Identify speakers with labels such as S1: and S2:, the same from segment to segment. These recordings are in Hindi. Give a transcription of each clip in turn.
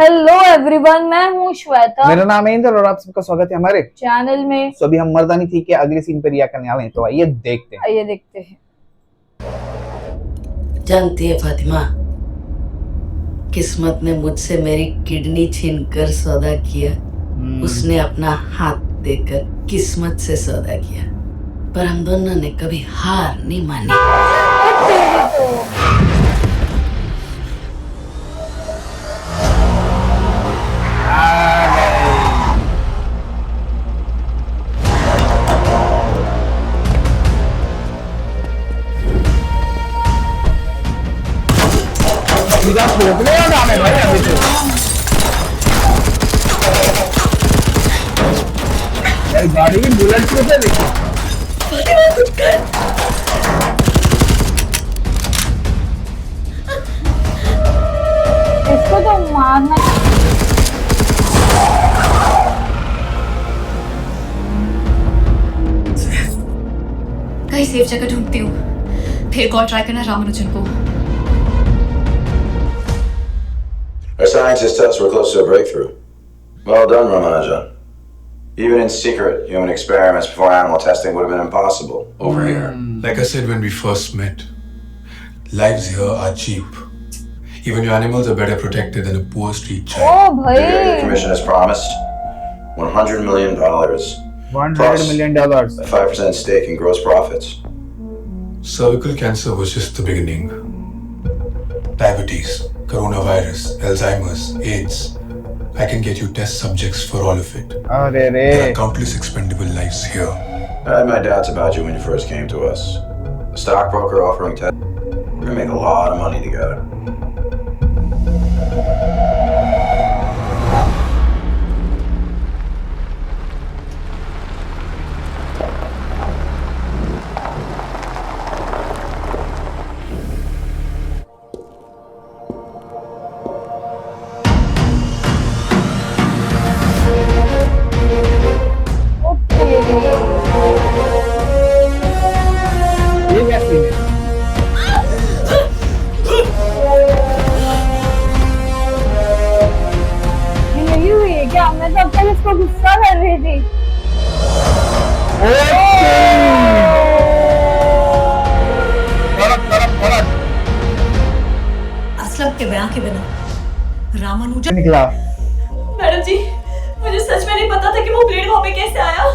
S1: हेलो एवरीवन, मैं हूँ श्वेता।
S2: मेरा नाम है इंद्र और आप सबका स्वागत है हमारे
S1: चैनल में।
S2: तो अभी हम मर्दानी थी के अगले सीन पे रिया करने वाले हैं, तो आइए देखते हैं।
S1: आइए देखते हैं।
S3: जानती है फातिमा, किस्मत ने मुझसे मेरी किडनी छीन कर सौदा किया। उसने अपना हाथ देकर किस्मत से सौदा किया, पर हम दोनों ने कभी हार नहीं मानी।
S2: सीधा ठोकने का काम है भाई अभी तो। यार गाड़ी की बुलेट प्रूफ है, देखो।
S1: इसको तो मारना।
S4: कहीं सेफ जगह ढूंढती हूँ, फिर कॉल ट्राई करना रामानुजन को।
S5: Our scientists tell us we're close to a breakthrough. Well done, Ramanujan. Even in secret, human experiments before animal testing would have been impossible.
S6: Over here. Like I said when we first met, lives here are cheap. Even your animals are better protected than a poor street
S1: O
S6: child.
S5: The
S1: भाई,
S5: Commission has promised $100 million,
S2: $100 million।
S5: 5% stake in gross profits.
S6: Cervical cancer was just the beginning. Diabetes, coronavirus, Alzheimer's, AIDS. I can get you test subjects for all of it.
S2: अरे रे।
S6: There are countless expendable lives here.
S5: I had my doubts about you when you first came to us. A stockbroker offering tests. We're gonna make a lot of money together.
S2: ये क्या सीन है?
S1: यही हुई है क्या? मैं तो अब तक इसको गुस्सा कर रही थी।
S4: असलम के बयान के बिना रामानुजन।
S2: निकला।
S4: मैडम जी, मुझे सच में नहीं पता था कि वो ब्लेड वहाँ पे कैसे आया।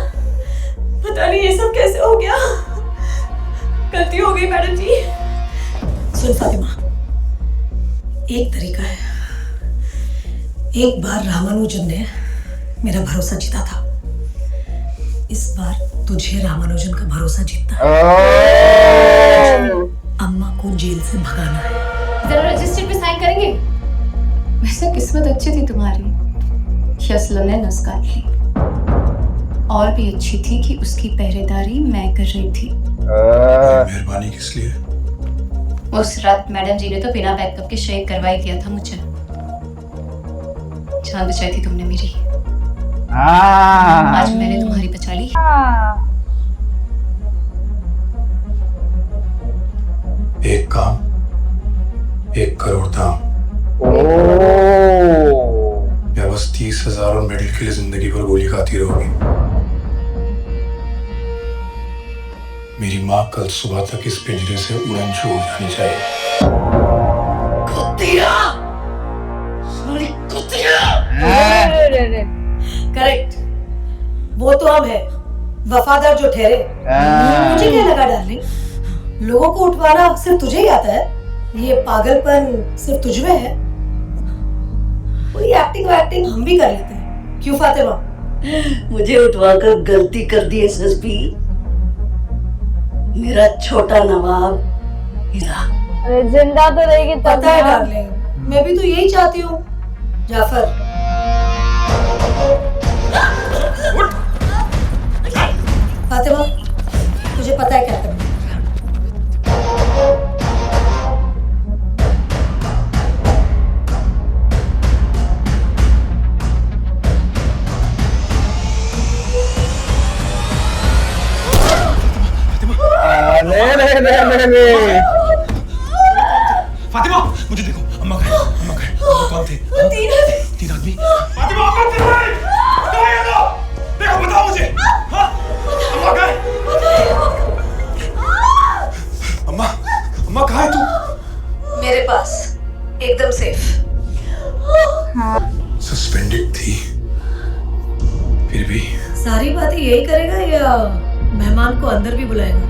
S4: पता नहीं ये सब कैसे हो गया। गलती हो गई मैडम जी। सुन फातिमा, एक तरीका है। एक बार रामानुजन ने मेरा भरोसा जीता था, इस बार तुझे रामानुजन का भरोसा जीतना है। अम्मा को जेल से भगाना है।
S7: जरा रजिस्टर पे साइन करेंगे? वैसे किस्मत अच्छी थी तुम्हारी, असलम ने नस काट ली। और भी अच्छी थी कि उसकी पहरेदारी मैं कर रही थी।
S6: मेहरबानी किस लिए?
S7: उस रात मैडम जी ने तो बिना बैकअप के शहीद करवा ही दिया था मुझे। जान बचाई थी तुमने मेरी, आज मैंने तुम्हारी बचा ली।
S6: एक काम, 1 करोड़ दाम। या बस 30,000 और मेडल के लिए जिंदगी भर गोली खाती रहोगी। मेरी माँ कल सुबह तक इस पिंजरे से उड़न छू हो जानी चाहिए।
S3: कुत्तिया! सारी कुत्तिया! करेक्ट, वो तो हम है, वफादार जो ठहरे। मुझे क्या लगा डार्लिंग, लोगों को उठवाना सिर्फ तुझे ही आता है? ये पागलपन सिर्फ तुझ में है? कोई एक्टिंग हम भी कर लेते हैं, क्यों फातिमा? मुझे उठवाकर गलती कर दी एसएसपी, मेरा छोटा नवाब हीरा।
S1: अरे जिंदा तो रहेगी तब
S3: पता है
S1: ना।
S3: डार्लिंग, मैं भी तो यही चाहती हूँ। जाफर, फातिमा, तुझे पता है क्या करना है?
S2: रे।
S6: फातिमा, मुझे देखो, अम्मा कहाँ है? कौन थे?
S4: तीन
S6: 3 आदमी। फातिमा मत चिल्लाए! कहाँ है वो? देखो बताओ मुझे। हाँ? अम्मा कहाँ है? अम्मा, अम्मा कहाँ है तू?
S3: मेरे पास एकदम सेफ।
S6: सस्पेंडेड थी, फिर भी
S3: सारी बातें यही करेगा या मेहमान को अंदर भी बुलाएगा?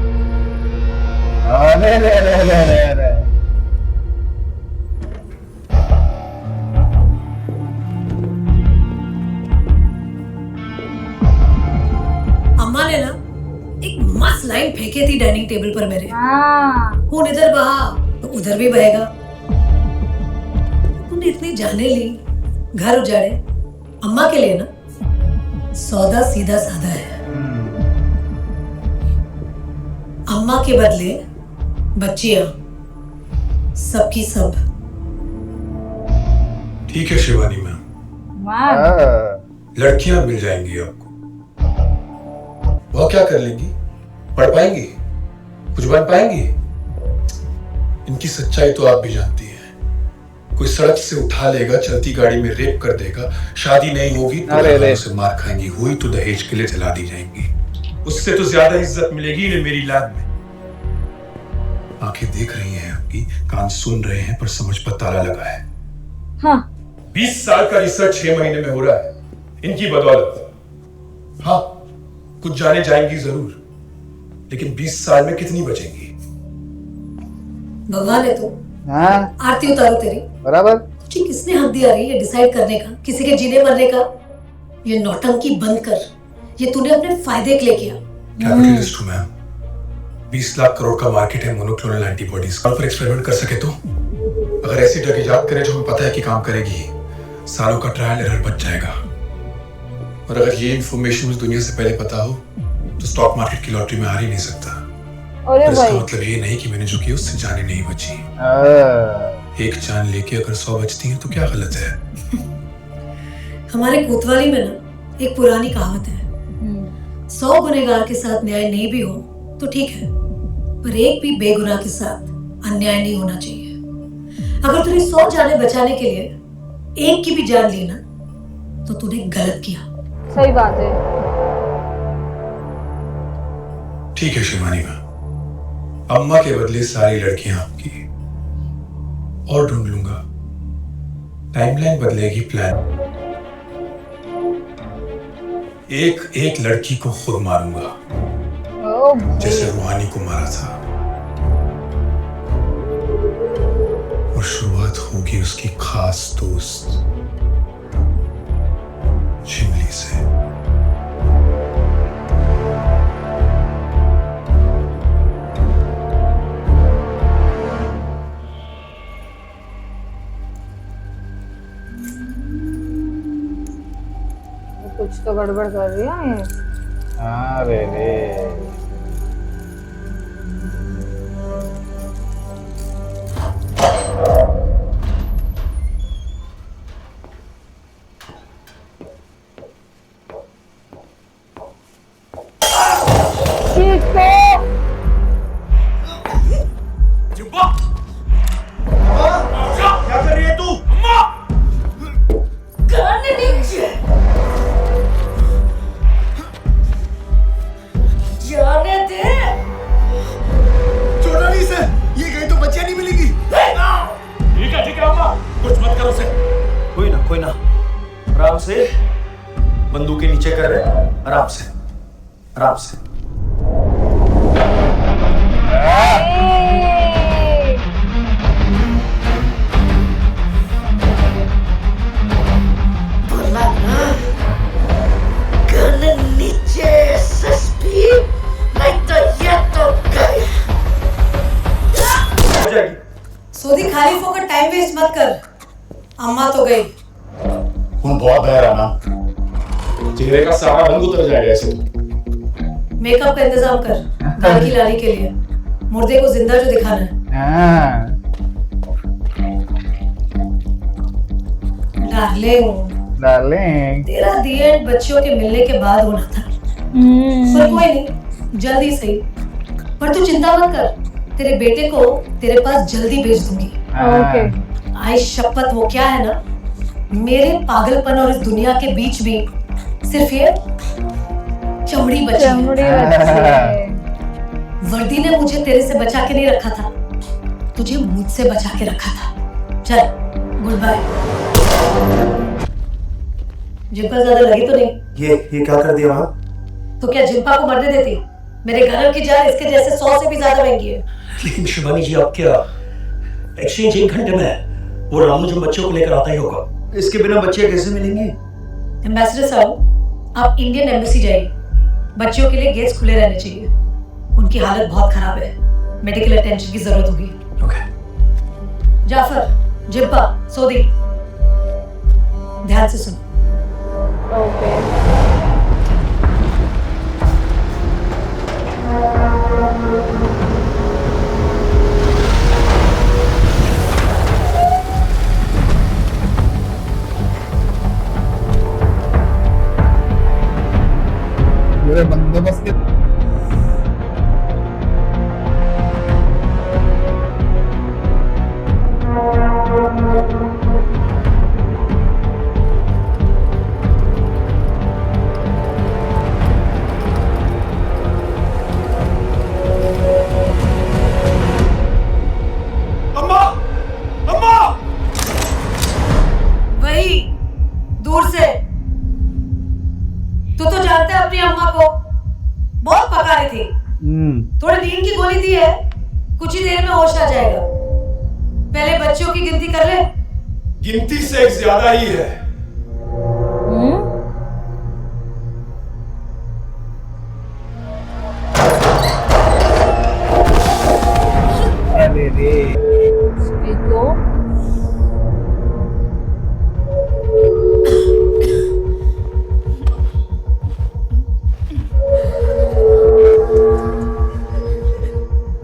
S2: अरे रे रे रे रे रे।
S3: अम्मा ने ना एक मस्त लाइन फेंकी थी डाइनिंग टेबल पर मेरे।
S1: हाँ
S3: खून इधर बहा तो उधर भी बहेगा। तूने इतनी जाने ली, घर उजाड़े। अम्मा के लिए ना सौदा सीधा साधा है। अम्मा के बदले बच्चियां, सबकी सब।
S6: ठीक है शिवानी मैम,
S1: वाह
S6: लड़कियां मिल जाएंगी आपको। वह क्या कर लेंगी? पढ़ पाएंगी? कुछ बन पाएंगी? इनकी सच्चाई तो आप भी जानती हैं। कोई सड़क से उठा लेगा, चलती गाड़ी में रेप कर देगा, शादी नहीं होगी तो से मार खाएंगी, हुई तो दहेज के लिए जला दी जाएंगी। उससे तो ज्यादा इज्जत मिलेगी इन्हें मेरी लैब में। आंखें देख रही हैं आपकी, कान सुन रहे हैं, पर समझ पर ताला लगा है।
S1: हाँ
S6: 20 साल का रिसर्च 6 महीने में हो रहा है इनकी बदौलत। हाँ कुछ जाने जाएंगी जरूर, लेकिन 20 साल में कितनी बचेंगी?
S3: भगवान है तू।
S2: हाँ
S3: आरती उतारो तेरी।
S2: बराबर।
S3: तुझे किसने हक दिया रही है डिसाइड करने का, किसी के जीने मरने का? ये नौटंकी बंद कर। ये तूने अपने फायदे के लिए किया।
S6: कैपिटलिस्ट हूं मैम। 20 लाख करोड़ का मार्केट है मोनोक्लोनल एंटीबॉडीज का। पर एक्सपेरिमेंट कर सके तो, अगर ऐसी ड्रग इजाद करें जो हमें पता है कि काम करेगी, सालों का ट्रायल एरर बच जाएगा। और अगर ये इंफॉर्मेशन मुझे दुनिया से पहले पता हो तो स्टॉक मार्केट की लॉटरी में हार ही नहीं सकता।
S1: अरे
S6: इसका
S1: भाई
S6: मतलब ये नहीं कि मैंने जो किया उससे जाने नहीं बची। एक जान लेके अगर 100 बचती हैं तो क्या गलत है?
S3: हमारे कोतवाली में ना एक पुरानी कहावत है, 100 गुनहगार के साथ न्याय नहीं भी हो तो ठीक है, पर एक भी बेगुनाह के साथ अन्याय नहीं होना चाहिए। अगर तूने 100 जानें बचाने के लिए एक की भी जान ली ना तो तूने गलत किया।
S1: सही बात है।
S6: ठीक है शिवानी मैम, अम्मा के बदले सारी लड़कियां आपकी, और ढूंढ लूंगा। टाइमलाइन बदलेगी, प्लान। एक एक लड़की को खुद मारूंगा
S1: ओ भाई
S6: जैसे रूहानी को मारा था, और शुरुआत होगी उसकी खास दोस्त शिमली से।
S1: कुछ तो गड़बड़ कर रही है ये।
S2: अरे रे।
S6: क्या कर रही है तू? अम्मा!
S3: जाने दे।
S8: छोड़ो नहीं इसे, ये गई तो बच्चियां नहीं मिलेगी।
S6: ठीक है अम्मा, कुछ मत करो उसे।
S8: कोई ना, आराम से, बंदूक के नीचे कर रहे, आराम से।
S3: नीचे एसएसपी, नहीं तो ये तो गए।
S8: हो जाएगी।
S3: सोदी खाली फोकट टाइम वेस्ट मत कर। अम्मा तो गई।
S8: खून बहुत बह रहा ना, चेहरे का सारा रंग उतर जाएगा ऐसे तो।
S3: मेकअप का इंतजाम कर दाल की लाली के लिए। मुर्दे को जिंदा जो दिखाना है।
S2: डार्लिंग
S3: तेरा दिए बच्चियों के मिलने के बाद होना था, पर कोई नहीं, जल्दी सही। पर तू चिंता मत कर, तेरे बेटे को तेरे पास जल्दी भेज दूंगी।
S1: ओके
S3: आई शपथ, वो क्या है ना, मेरे पागलपन और इस दुनिया के बीच में सिर्फ ये चमड़ी बची है।
S1: चमड़ी बच्चे।
S3: वर्दी ने मुझे तेरे से बचा के नहीं रखा था, तुझे मुझसे बचा के रखा था। चल, गुड बाय। जिम्पा ज्यादा लगी तो नहीं?
S9: ये क्या कर दिया वहाँ?
S3: तो क्या जिम्पा को मरने देती? मेरे गनर की जान इसके जैसे 100 से भी ज्यादा महंगी है।
S9: लेकिन शिवानी जी, आप क्या एक्सचेंज 1 घंटे में है? वो रामू जो बच्चों को लेकर आता ही होगा। इसके बिना बच्चे कैसे मिलेंगे?
S3: एम्बेसडर साहब, आप इंडियन एम्बेसी जाइए। बच्चों के लिए गेट्स खुले रहने चाहिए। उनकी हालत बहुत खराब है, मेडिकल अटेंशन की जरूरत होगी।
S9: ओके।
S3: जाफर, जिम्पा, सोदी, ध्यान से सुन।
S1: ओके।
S2: पूरे बंदोबस्त के
S3: वही दूर से। तू तो जानता है अपनी अम्मा को, बहुत पका रही थी। थोड़ी नींद की गोली दी है, कुछ ही देर में होश आ जाएगा। पहले बच्चों की गिनती कर ले।
S6: गिनती से एक ज्यादा ही है।
S2: अरे रे
S1: देखो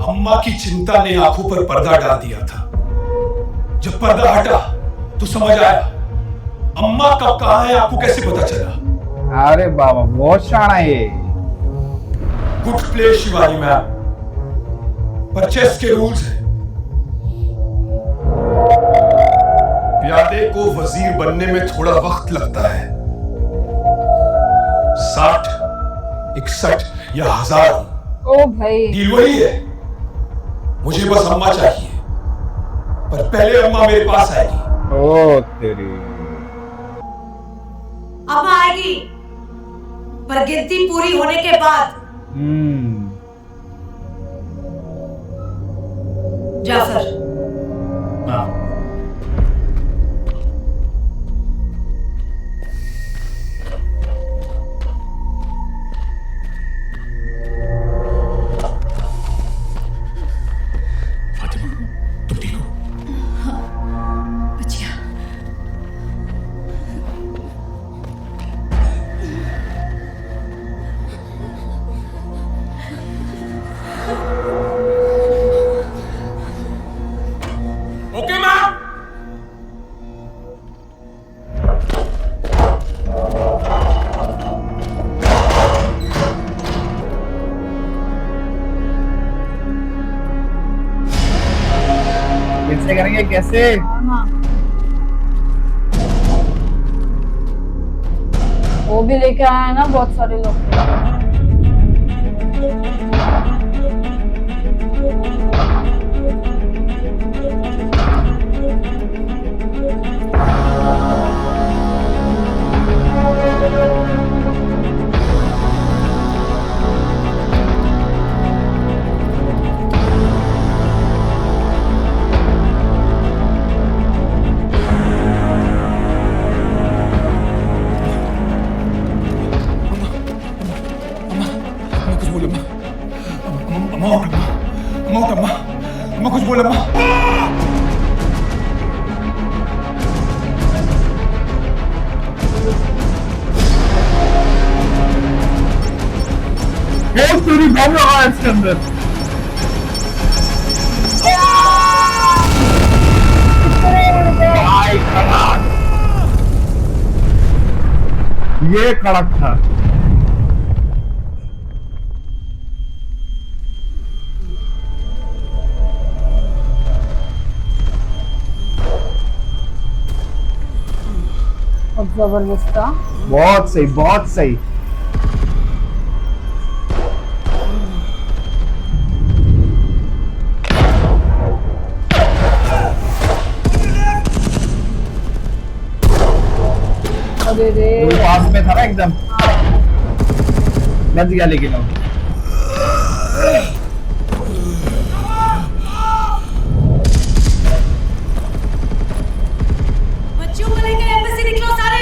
S6: अम्मा की चिंता ने आंखों पर पर्दा डाल दिया था। जब पर्दा हटा तो समझ आया अम्मा कब कहां है, आपको कैसे पता चला?
S2: अरे बाबा बहुत शाना है ये।
S6: गुड प्ले शिवानी मैम, पर चेस के रूल्स हैं। प्यादे को वजीर बनने में थोड़ा वक्त लगता है। 60, 61 या 1000
S1: ओ भाई
S6: डील वही है। मुझे बस अम्मा चाहिए, पर पहले अम्मा मेरे पास आएगी।
S2: ओ तेरी।
S3: अम्मा आएगी, पर गिनती पूरी होने के बाद। जाफर,
S9: हाँ।
S6: Okay ma'am.
S2: कैसे करेंगे कैसे?
S1: हाँ वो भी लेके आया है ना बहुत सारे लोग।
S6: अम्मा कुछ बोल अम्मा।
S2: बहुत चोरी बम लगा है इसके अंदर। भाई कड़क, ये कड़क था।
S1: बहुत जबरदस्त था।
S2: बहुत सही, बहुत सही।
S1: अरे रे
S2: वो पास में था ना एकदम। बच गया लेकिन वो।
S3: बच्चों को लेकर एम्बेसी निकलो सारे।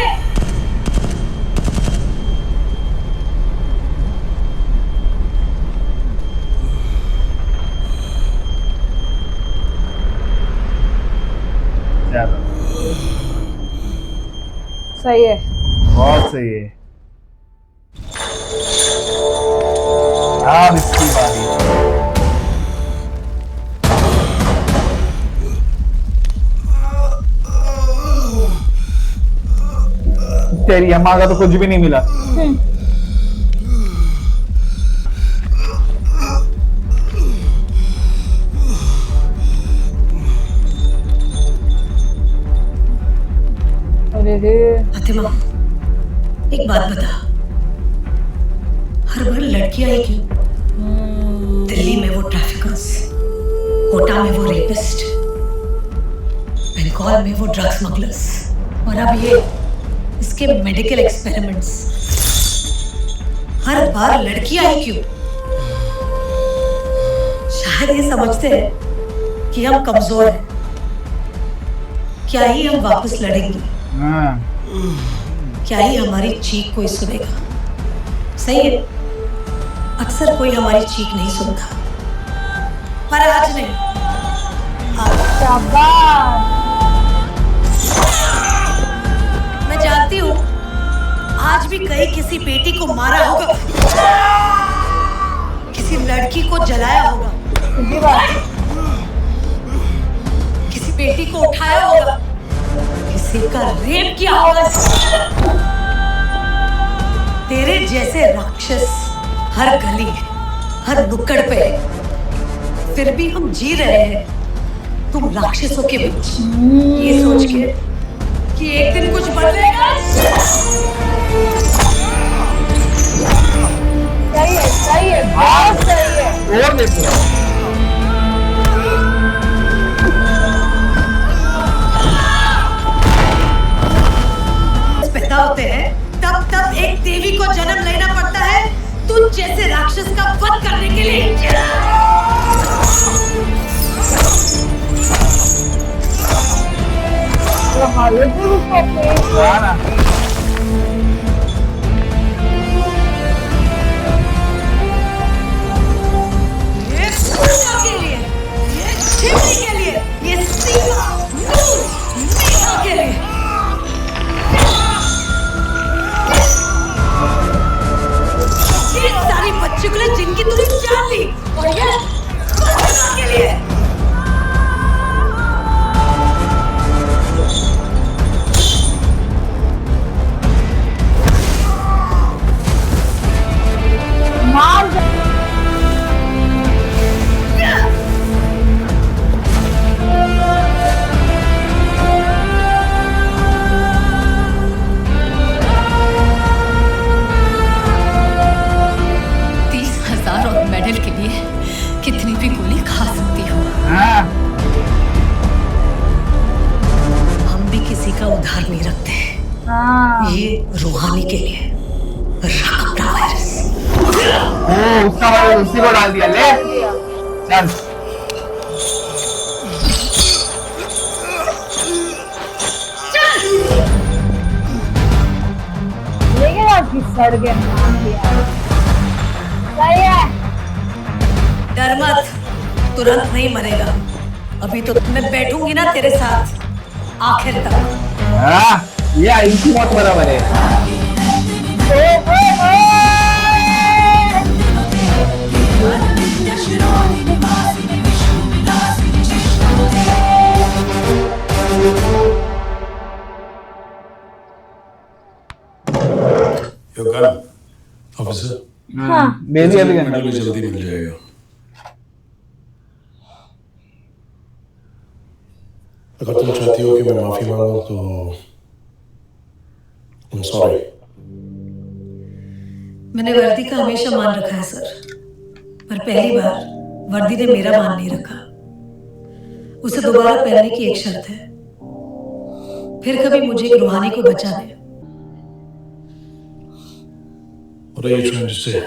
S1: सही है,
S2: बहुत सही है। अब इसकी बारी। तेरी अम्मा का तो कुछ भी नहीं मिला।
S1: अरे रे
S3: फातिमा, एक बात बता, हर बार लड़कियां ही क्यों? दिल्ली में वो ट्रैफिकर्स, कोटा में वो रेपिस्ट, बंगाल में वो ड्रग स्मगलर्स, और अब ये इसके मेडिकल एक्सपेरिमेंट्स, हर बार लड़कियां ही क्यों? शायद ये समझते हैं कि हम कमजोर हैं, क्या ही हम वापस लड़ेंगे, क्या ही हमारी चीख कोई सुनेगा। सही है, अक्सर कोई हमारी चीख नहीं सुनता, पर आज नहीं।
S1: शाबाश।
S3: मैं जानती हूँ आज भी कहीं किसी बेटी को मारा होगा, किसी लड़की को जलाया होगा,
S1: सीधी बात।
S3: किसी बेटी को उठाया होगा, किसी का रेप किया होगा। तेरे जैसे राक्षस हर गली, हर नुक्कड़ पे, फिर भी हम जी रहे हैं तुम राक्षसों के बीच, ये सोच के कि एक दिन कुछ बदलेगा।
S1: सही है, बहुत सही है।
S2: और देखो
S3: पैदा होते हैं तब एक देवी को जन्म लेना पड़ता है तुझ जैसे राक्षस का वध करने के लिए। ये पूजा के लिए, ये शिवजी के लिए, ये सीमा, नूर, मीठा के लिए। ये सारी बच्चों के लिए जिनकी तूने जान ली, और ये पूजा के लिए।
S7: कितनी भी गोली खा सकती हो।
S3: हम भी किसी का उधार नहीं रखते। ये रूहानी के लिए राकबरा वायरस।
S2: उसका वायरस उसी को डाल दिया। ले चल
S1: लेकिन आपकी सड़कें मार दिया। सही है।
S3: डर मत, तुरंत नहीं मरेगा। अभी तो मैं बैठूंगी ना तेरे साथ आखिर तक।
S2: ये इनकी मौत बराबर है।
S6: ऑफिसर,
S1: हाँ
S2: भेजिए अभी
S6: मेडल जल्दी मिल जाएगा। अगर तुम चाहती हो कि मैं माफी मांगूं तो I'm sorry.
S3: मैंने वर्दी का हमेशा मान रखा है सर, पर पहली बार वर्दी ने मेरा मान नहीं रखा। उसे दोबारा पहनने की एक शर्त है, फिर कभी मुझे एक रूहानी को बचा दे।
S6: What are you trying to say?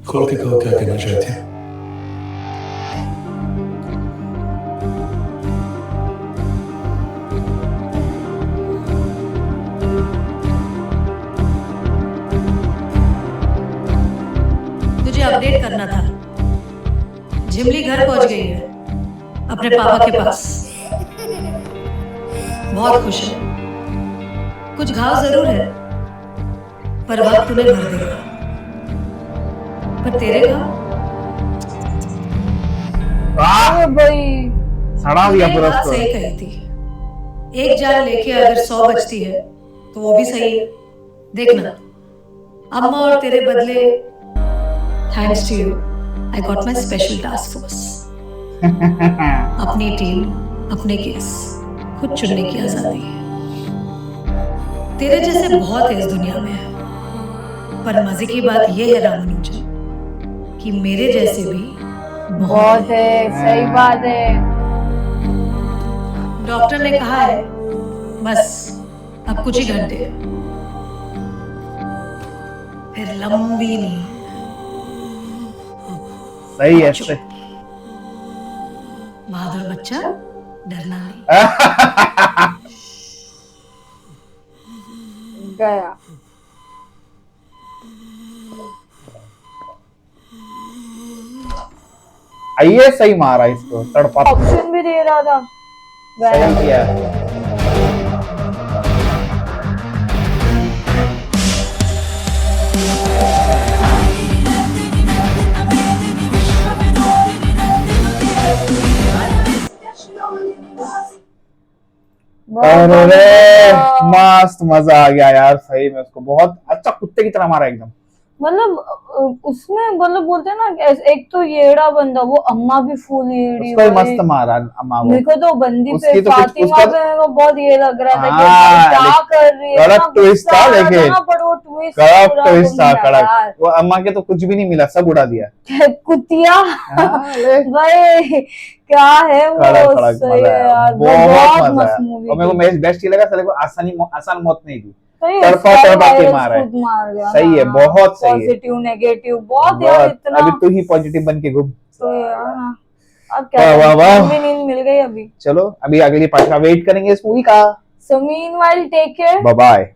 S6: खोल के कहो क्या कहना चाहती है?
S3: तुझे अपडेट करना था, झिमली घर पहुंच गई है अपने पापा के पास। बहुत खुश है, कुछ घाव जरूर है पर वक्त तुम्हें भर देगा। पर तेरे घाव
S1: भाई
S2: सड़ा दिया
S3: ये
S2: पूरा
S3: बात
S2: उसको।
S3: सही कही थी, एक जान लेके अगर 100 बचती है तो वो भी सही है। देखना, अम्मा और तेरे बदले thanks to you I got my special task force. अपनी टीम, अपने केस खुद चुनने की आजादी है। तेरे जैसे बहुत है इस दुनिया में, पर मजे की बात यह है रामानुजन कि मेरे जैसे भी
S1: बहुत है, सही बात है।
S3: डॉक्टर ने कहा है बस अब कुछ ही घंटे, फिर लंबी नींद।
S2: सही है सही।
S3: बहादुर बच्चा, डरना नहीं।
S1: गया
S2: आइए सही मारा इसको, तड़पा
S1: ऑप्शन भी दे रहा था।
S2: सही किया। अरे मस्त मजा आ गया यार, सही में उसको बहुत अच्छा कुत्ते की तरह मारा एकदम।
S1: मतलब उसमें मतलब बोलते हैं ना, एक तो येड़ा बंदा, वो अम्मा भी फुल येड़ी।
S2: उसको ही मस्त मारा अम्मा वो।
S1: मेरे को तो बंदी
S2: उसकी
S1: पे
S2: तो कुछ-
S1: फातिमा
S2: उसका-
S1: पे मेरे को बहुत ये लग रहा था कि
S2: हाँ,
S1: भाई क्या कर रही है।
S2: कड़क
S1: इतना
S2: ट्विस्ट था
S1: गुस्सा आ रहा
S2: लेकिन।
S1: ना, पर वो ट्विस्ट
S2: कड़क
S1: पूरा
S2: ट्विस्ट था,
S1: घूम गया यार।
S2: कड़क। वो अम्मा के तो कुछ भी नहीं मिला, सब उड़ा दिया।
S1: कुतिया
S2: हाँ, ले।
S1: भाई क्या है वो।
S2: कड़क कड़क
S1: सही
S2: मजा
S1: है
S2: आया,
S1: यार,
S2: बहुत मजा
S1: मस्त
S2: आया।
S1: मूवी
S2: और मेरे को मैच बेस्ट ये लगा, साले को आसान मौत नहीं दी।
S1: सही
S2: तड़पा के मारा है।
S1: मार गया।
S2: सही है, बहुत सही है।
S1: पॉजिटिव नेगेटिव बहुत यार,
S2: बहुत।
S1: इतना
S2: अभी तू ही पॉजिटिव बन के घूम।
S1: तो यार अब
S2: वाह,
S1: क्या
S2: वाह, वाह।
S1: भी नींद मिल गई अभी।
S2: चलो अभी अगली पार्ट का वेट करेंगे इस मूवी का।
S1: So meanwhile, take care.
S2: Bye bye.